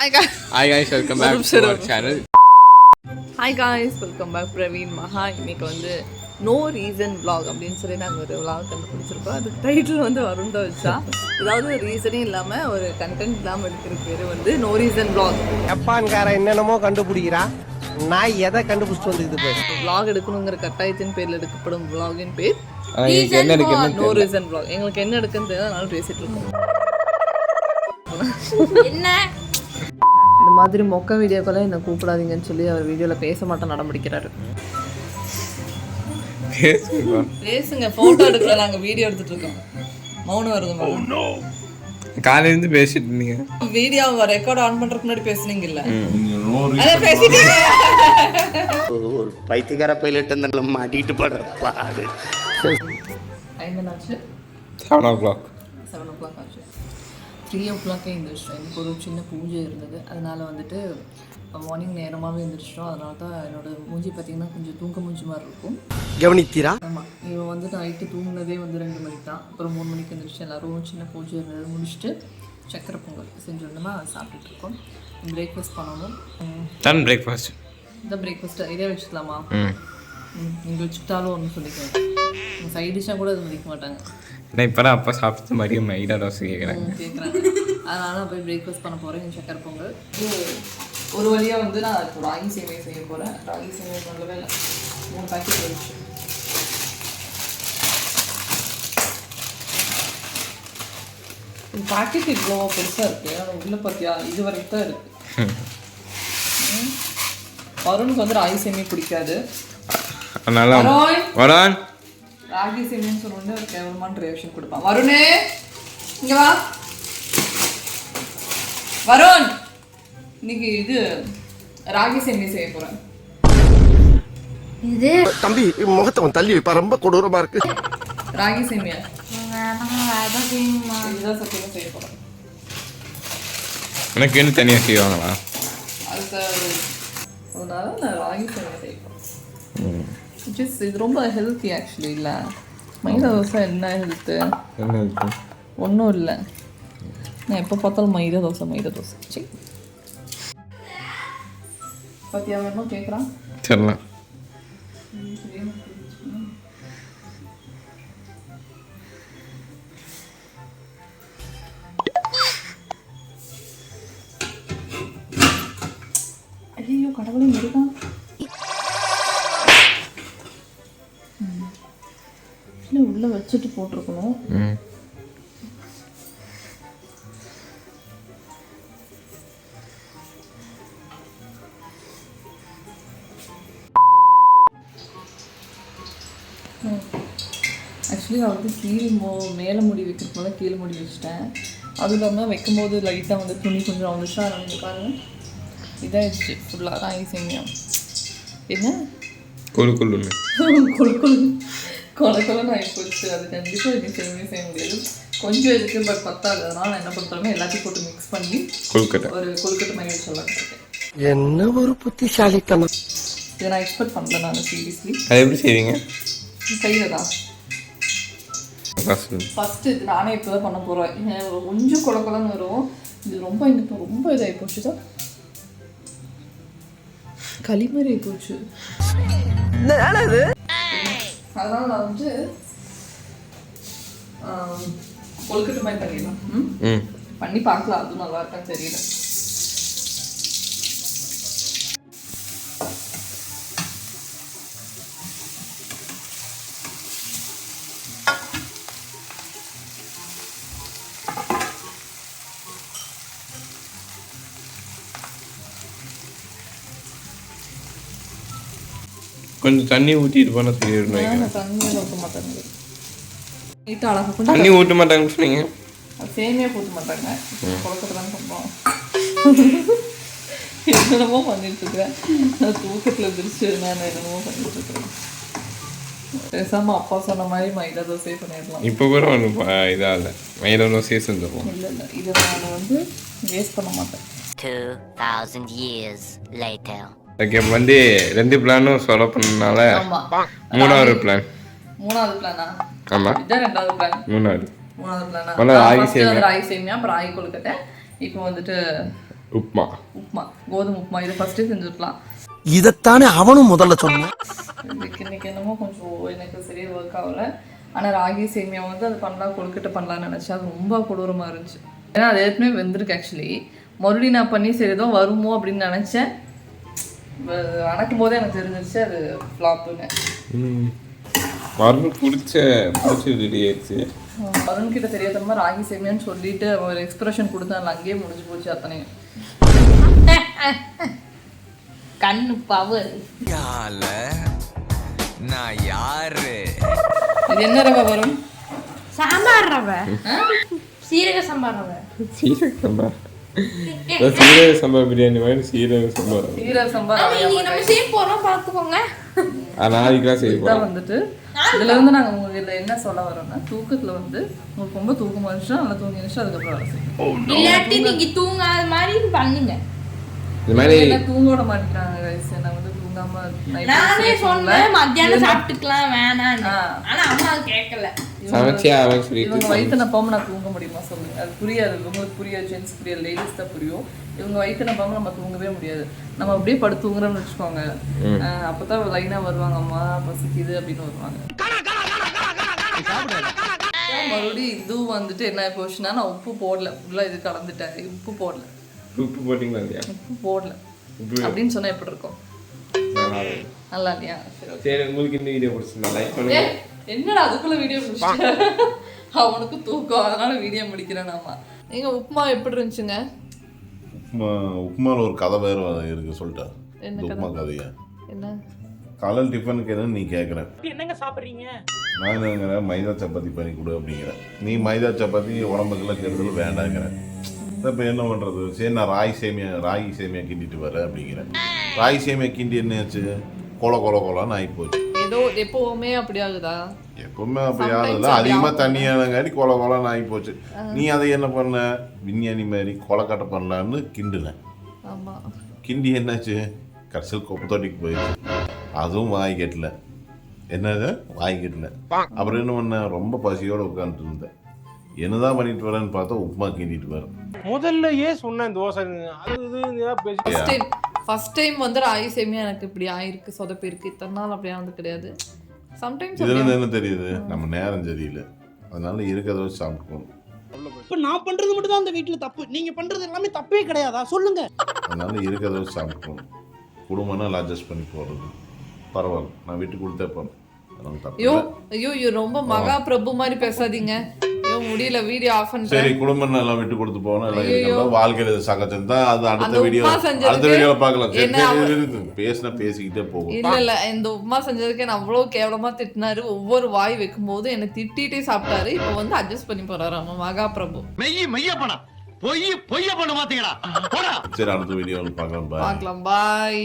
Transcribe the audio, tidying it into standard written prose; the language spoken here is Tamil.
Hi guys, welcome back to our channel. Hi guys, welcome back Praveen Maha. இன்னைக்கு வந்து நோ ரீசன் vlog அப்படின்னு சொல்லி நாங்கள் ஒரு vlog கண்டுபிடிச்சிருக்கோம். அதுக்கு டைட்டில் வந்து வருண் தான் வச்சா. ஏதாவது ரீசனே இல்லாமல் ஒரு கண்டென்ட் இல்லாமல் எடுக்கிற பேர் வந்து நோ ரீசன் vlog. ஜப்பான்கார என்னென்னமோ கண்டுபிடிக்கிறா, நான் எதை கண்டுபிடிச்சிட்டு வந்துக்குது போய் vlog எடுக்கணுங்கிற கட்டாயத்தின் பேரில் எடுக்கப்படும் vlogin பேர் நோ ரீசன் vlog. எங்களுக்கு என்ன எடுக்குன்னு தெரியாது, அதனால பேசிட்டு இருக்கோம். என்ன இந்த மாதிரி மொக்க வீடியோக்கெல்லாம் என்ன கூப்பிடாதீங்கன்னு சொல்லி அவர் வீடியோவில் பேச மாட்டேன் நடமுடிக்கிறாரு. பேசுங்க, போட்டோ எடுக்கல, நாங்கள் வீடியோ எடுத்துட்டு இருக்கோம். மௌனம் வருது. காலையில இருந்து பேசிட்டு இருந்தீங்க. வீடியோ ரெக்கார்ட் ஆன் பண்றதுக்கு முன்னாடி பேசுனீங்கல்ல, அத பேசிட்டீங்க. ஒரு பைத்தியக்கார பைலட் அந்த மாட்டிட்டு படுற பாடு. டைம் என்னாச்சு? 7 o'clock. 7 o'clock ஆச்சு. 3 o'clock எழுந்திரிச்சிட்டோம். எனக்கு ஒரு சின்ன பூஜை இருந்தது, அதனால் வந்துட்டு மார்னிங் நேரமாகவே எழுந்திரிச்சிட்டோம். அதனால தான் என்னோட மூஞ்சி பார்த்திங்கன்னா கொஞ்சம் தூக்க மூஞ்சி மாதிரி இருக்கும். கவனித்தீரா? ஆமாம், இவன் வந்து நைட்டு தூங்கினதே வந்து 2 மணிக்கு தான். அப்புறம் 3 மணிக்கு எழுந்திரிச்சு எல்லோரும் சின்ன பூஜை இருந்தது முடிச்சுட்டு சக்கரை பொங்கல் செஞ்சோன்னா சாப்பிட்டுட்டு இருக்கோம். பிரேக்ஃபாஸ்ட் பண்ணணும். Ton breakfast. இந்த பிரேக்ஃபாஸ்ட் இதே வச்சுக்கலாமா? நீங்கள் வச்சுக்கிட்டாலும் ஒன்று சொல்லிக்கிறேன். சைட் டிஷ்ஷாக கூட அது மதிக்க மாட்டாங்க. நான் இப்போ தான் அப்பா சாப்பிட்டு மதியம் மைதா தோசை கேட்குறாங்க. அதனால நான் போய் பிரேக்ஃபாஸ்ட் பண்ண போகிறேன். சக்கரை பொங்கல் ஒரு வழியாக வந்து நான் இப்போ ராகி சேமியா செய்ய போகிறேன். ராகி சேமியா பண்ணவே இல்லை, 3 பாக்கெட் வந்துச்சு. பாக்கெட் இவ்வளோ பெருசாக இருக்குது, ஆனால் உள்ள பார்த்தியா இது வரைக்கும் தான் இருக்குது. வருணுக்கு வந்து ராகி சேமியா பிடிக்காது, அதனால வருண் ராகி சேமியான்னு சொன்னோடனே ஒரு கேவலமான ரியாக்ஷன் கொடுப்பான். வருணே இங்க வா. வருண், இன்னைக்கு இது ராகி சேமியா செய்ய போறேன். இது தம்பி முகத்தை தள்ளி வைப்பா, ரொம்ப கொடூரமா இருக்கு. ராகி சேமியா வேணாம், இதுதான் சத்தியமா செய்ய போறேன். எனக்கு என்ன தனியாக செய்வாங்களா? அதுக்கு அதனால நான் ராகி சேமியா செய்ய போறேன். இது ரொம்ப ஹெல்த்தி ஆக்சுவலி. இல்லை மைதா தோசை என்ன ஹெல்த்து? என்ன இருக்கு? ஒன்றும் இல்லை, நான் எப்போ பார்த்தாலும் மைதா தோசை சரி பத்தியா வேணும் கேட்குறான். சரிலாம். ஐயோ கடவுளே இருக்கான். உள்ள வச்சுட்டு போட்டிருக்கணும். ஆக்சுவலி நான் வந்து மேலே முடி வைக்கிறது போல கீழே முடி வச்சுட்டேன். அதுவும் இல்லாமல் வைக்கும்போது லைட்டாக வந்து துணி கொஞ்சம் வந்துச்சா, நீங்கள் பாருங்கள் இதாகிடுச்சு ஃபுல்லாக ராகி சேமியா. என்ன கொழு கொலக்கொலன்னு ஆகிப்போச்சு. அது கண்டிப்பாக இது செய்ய முடியாது. கொஞ்சம் இருக்குது, பட் பத்தாது. அதனால் நான் என்ன பண்ணுறேன்னா எல்லாத்தையும் போட்டு மிக்ஸ் பண்ணி ஒரு கொழுக்கட்டை மாதிரி சொல்லலாம் இருக்கேன். என்ன ஒரு புத்திசாலித்தனம்! இதை நான் எக்ஸ்பெக்ட் பண்ணல நான் சீரியஸ்லி. அது எப்படி செய்வீங்க? கையில் தான் ஃபஸ்ட்டு இது நானே இப்போ தான் பண்ண போகிறேன். கொஞ்சம் கொலக்கொலன்னு வரும். இது ரொம்ப எனக்கு ரொம்ப இதாகி போச்சு தான், களி மாதிரி ஆகி போச்சு. அதனால் நான் வந்து கொழுக்கட்டை மாதிரி பண்ணிடலாம். பண்ணி பார்க்கலாம், அதுவும் நல்லா இருக்கான்னு தெரியல. கொஞ்சம் தண்ணி ஊற்றிட்டு போனால் தெரியும். தண்ணியில் ஊற்ற மாட்டாங்க, தண்ணி ஊற்ற மாட்டாங்கன்னு சொன்னீங்க. சேமியா ஊற்ற மாட்டாங்க, கொழுக்கட்டை தான் பண்ணுவோம். என்னென்னமோ பண்ணிட்டு இருக்கிறேன். நான் தூக்கத்தில் திருச்சி நான் என்னென்னமோ பண்ணிட்டு இருக்கிறேன். பேசாமல் அப்பா சொன்ன மாதிரி மைதா தோசையே பண்ணிடலாம். இப்போ கூட ஒன்றும் இதாக இல்லை, மைதா தோசையே செஞ்சுருவோம். இல்லை இதை நான் வந்து வேஸ்ட் பண்ண மாட்டேன். 2000 years later. ஓகே, வந்து 2 பிளானும் சொல்ல பண்ணனால மூணாவது பிளானா? ஆமாம், இதுதான் 2வது பிளான். மூணாவது பிளானா ராகி சேமியா, ராகி சேமியா, அப்புறம் ராகி கொழுக்கட்டை. இப்போ வந்துட்டு உப்மா கோதுமை உப்புமா இதை ஃபஸ்ட்டே செஞ்சுக்கலாம். இதைத்தானே அவனும் முதல்ல சொன்னான். இன்னைக்கு என்னமோ கொஞ்சம் எனக்கு சரியாக ஒர்க் ஆகலை. ஆனால் ராகி சேமியா வந்து அது பண்ணலாம், கொழுக்கட்டை பண்ணலான்னு நினச்சேன். அது ரொம்ப கொடூரமாக இருந்துச்சு. ஏன்னா அது ஏற்கனவே வெந்திருக்கு. ஆக்சுவலி மறுபடியும் நான் பண்ணி சரி ஏதோ வருமோ அப்படின்னு நினச்சேன். அணக்கும் போதே எனக்கு தெரிஞ்சிருச்சு அது ஃப்ளாப்புன்னு. வருண் பிடிச்ச ரெடி ஆயிடுச்சு. வருண் கிட்ட தெரியாத மாதிரி ராகி சேமியான்னு சொல்லிட்டு ஒரு எக்ஸ்பிரஷன் கொடுத்தாங்க. அங்கேயே முடிஞ்சு போச்சு அத்தனையும். கண்ணு பவர். நான் யாரு? இது என்ன ரவை வரும்? சாம்பார் ரவை, சீரக சாம்பார் ரவை. சீரக சம்பா பிரியாணி மாதிரி சீரக சம்பா நம்ம செய்ய போறோம், பாத்துக்கோங்க. நாளைக்குலாம் செய்வோம். வந்துட்டு இதுல இருந்து நாங்க உங்களுக்கு இதுல என்ன சொல்ல வரோம்னா, தூக்கத்துல வந்து உங்களுக்கு ரொம்ப தூக்கமா இருந்துச்சுன்னா நல்லா தூங்கி இருந்துச்சு, அதுக்கப்புறம் வேலை செய்யும். இல்லாட்டி நீங்க தூங்காத மாதிரி பண்ணுங்க. இந்த மாதிரி என்ன தூங்க விட மாட்டேங்கிறாங்க guys. என்ன வந்து தூங்காம நானே சொன்னேன் மத்தியானம் சாப்பிட்டுக்கலாம் வேணாம். ஆனா அம்மா கேட்கல. சமைச்சே அவன் சொல்லிட்டு இவங்க வயிற்று நப்பாம நான் தூங்க முடியுமா சொல்லுங்க? அது புரியாது. உங்களுக்கு புரியாது, ஜென்ஸ் புரியாது, லேடிஸ் தான் புரியும். இவங்க வயிற்று நப்பாம நம்ம தூங்கவே முடியாது. நம்ம அப்படியே படுத்து தூங்குறோம்னு வச்சுக்கோங்க, அப்பதான் லைனா வருவாங்க, அம்மா பசிக்குது அப்படின்னு வருவாங்க. மறுபடியும் இதுவும் வந்துட்டு என்ன போச்சுன்னா, நான் உப்பு போடல, ஃபுல்லாக இது கலந்துட்டேன். உப்பு போடல. உப்பு போட்டிங்களா இல்லையா? உப்பு போடல அப்படின்னு சொன்னா எப்படி இருக்கும்? நல்லா இல்லையா? சரி, உங்களுக்கு இந்த வீடியோ பிடிச்சிருந்தா லைக் பண்ணுங்க. என்னடா அதுக்குள்ள வீடியோ முடிச்சிட்டேன்? அவனுக்கு தூக்கம், அதனால வீடியோ முடிக்கிறேன். நாம நீங்க உப்புமா எப்படி இருந்துச்சுங்க? உப்புமாவில் ஒரு கதை வேறு இருக்குது சொல்லிட்டேன். உப்புமா கதையா என்ன? காலையில் டிஃபனுக்கு என்னன்னு நீ கேட்குற, என்னங்க சாப்பிட்றீங்க? நான் என்னங்கிறேன் மைதா சப்பாத்தி பண்ணி கொடு அப்படிங்கிறேன். நீ மைதா சப்பாத்தி உடம்புக்கெல்லாம் கெடுதல் வேண்டாங்கிறேன். இப்போ என்ன பண்ணுறது? சரி, நான் ராகி சேமியா கிண்டிட்டு வரேன் அப்படிங்கிறேன். ராகி சேமியா கிண்டி என்னாச்சு? கொலான்னு ஆகிப்போச்சு. ஏதோ எப்பவுமே அப்படி ஆகுதா? எப்பவுமே அப்படி ஆகுதுல்ல, அதிகமாக தண்ணியானங்காட்டி கொலான்னு ஆகிப்போச்சு. நீ அதை என்ன பண்ண? விஞ்ஞானி மாதிரி கொலக்கட்டை பண்ணலான்னு கிண்டுனேன். ஆமா, கிண்டி என்னாச்சு? கடைசியில் குப்பை தொட்டிக்கு போயிடுச்சு. அதுவும் வாய் கட்டல. என்னது வாய் கட்டல. அப்புறம் என்ன பண்ண? ரொம்ப பசியோடு உட்காந்துட்டு இருந்தேன். என்னதான் பண்ணிட்டு வரேன்னு பார்த்தா உப்புமா கிண்டிட்டு வரேன். முதல்லயே சொன்னேன் தோசை அது ஃபர்ஸ்ட் டைம் வந்து ராகி சேமியா எனக்கு இப்படி ஆயிருக்கு, சொதப்பி இருக்கு. இத்தனை நாள் அப்படியே வந்து கிடையாது. சம்டைம்ஸ் இதுல இருந்து என்ன தெரியுது? நம்ம நேரம் சரியில்லை, அதனால இருக்கிறத வச்சு சாப்பிட்டுக்கணும். இப்ப நான் பண்றது மட்டும் தான் அந்த வீட்டுல தப்பு, நீங்க பண்றது எல்லாமே தப்பே கிடையாதா சொல்லுங்க? அதனால இருக்கிறத வச்சு சாப்பிட்டுக்கணும். குடும்பம்னா அட்ஜஸ்ட் பண்ணி போறது பரவாயில்ல, நான் விட்டு கொடுத்தே போறேன். ஐயோ ரொம்ப மகா பிரபு மாதிரி பேசாதீங்க. முடியல, வீடியோ ஆஃப் பண்ணிட்டேன். சரி, குடும்பம் எல்லாம் விட்டு கொடுத்து போகணும். எல்லாம் இருக்கிறதா வாழ்க்கையில சகஜம் தான். அது அடுத்த வீடியோல பார்க்கலாம். பேசிக்கிட்டே போகும். இல்ல இந்த உப்புமா செஞ்சதுக்கு என்ன அவ்வளவு கேவலமா திட்டினாரு. ஒவ்வொரு வாய் வைக்கும் போது என்ன திட்டிட்டே சாப்பிட்டாரு. இப்ப வந்து அட்ஜஸ்ட் பண்ணி போறாரு அவன் மகா பிரபு. மெய்ய பண்ண பொய்ய பண்ண மாத்தீங்கடா. சரி, அடுத்த வீடியோல பார்க்கலாம். பாய்.